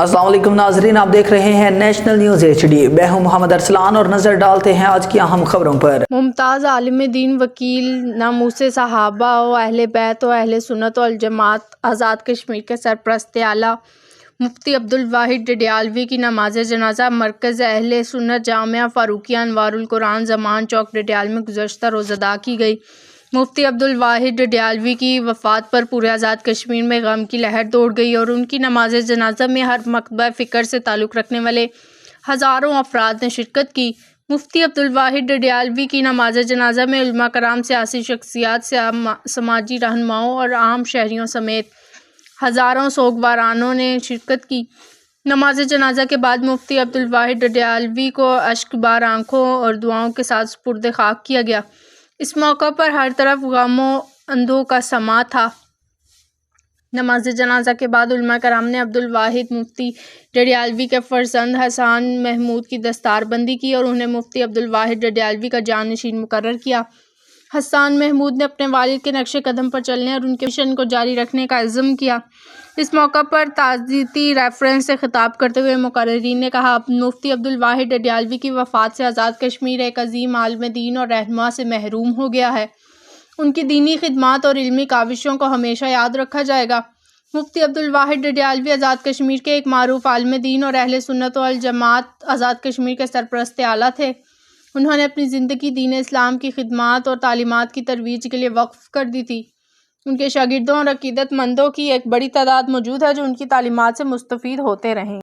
السلام علیکم ناظرین، آپ دیکھ رہے ہیں نیشنل نیوز HD۔ میں ہوں محمد ارسلان اور نظر ڈالتے ہیں آج کی اہم خبروں پر۔ ممتاز عالم دین وکیل ناموس صحابہ و اہل بیت و اہل سنت والجماعت آزاد کشمیر کے سرپرست اعلیٰ مفتی عبدالواحد ڈڈیالوی کی نماز جنازہ مرکز اہل سنت جامعہ فاروقیہ انوار القرآن زمان چوک ڈڈیال میں گزشتہ روز ادا کی گئی۔ مفتی عبدالواحد ڈڈیالوی کی وفات پر پورے آزاد کشمیر میں غم کی لہر دوڑ گئی اور ان کی نماز جنازہ میں ہر مکتبہ فکر سے تعلق رکھنے والے ہزاروں افراد نے شرکت کی۔ مفتی عبدالواحد ڈڈیالوی کی نماز جنازہ میں علماء کرام، سیاسی شخصیات، سماجی رہنماؤں اور عام شہریوں سمیت ہزاروں سوگوارانوں نے شرکت کی۔ نماز جنازہ کے بعد مفتی عبدالواحد ڈڈیالوی کو اشک بار آنکھوں اور دعاؤں کے ساتھ سپرد خاک کیا گیا۔ اس موقع پر ہر طرف غم و اندوہ کا سماں تھا۔ نماز جنازہ کے بعد علماء کرام نے عبدالواحد مفتی ڈڈیالوی کے فرزند حسان محمود کی دستار بندی کی اور انہیں مفتی عبدالواحد ڈڈیالوی کا جانشین مقرر کیا۔ حسان محمود نے اپنے والد کے نقش قدم پر چلنے اور ان کے مشن کو جاری رکھنے کا عزم کیا۔ اس موقع پر تعزیتی ریفرنس سے خطاب کرتے ہوئے مقررین نے کہا، مفتی عبدالواحد ڈڈیالوی کی وفات سے آزاد کشمیر ایک عظیم عالم دین اور رہنما سے محروم ہو گیا ہے۔ ان کی دینی خدمات اور علمی کاوشوں کو ہمیشہ یاد رکھا جائے گا۔ مفتی عبدالواحد ڈڈیالوی آزاد کشمیر کے ایک معروف عالم دین اور اہل سنت والجماعت آزاد کشمیر کے سرپرست اعلیٰ تھے۔ انہوں نے اپنی زندگی دین اسلام کی خدمات اور تعلیمات کی ترویج کے لیے وقف کر دی تھی۔ ان کے شاگردوں اور عقیدت مندوں کی ایک بڑی تعداد موجود ہے جو ان کی تعلیمات سے مستفید ہوتے رہیں۔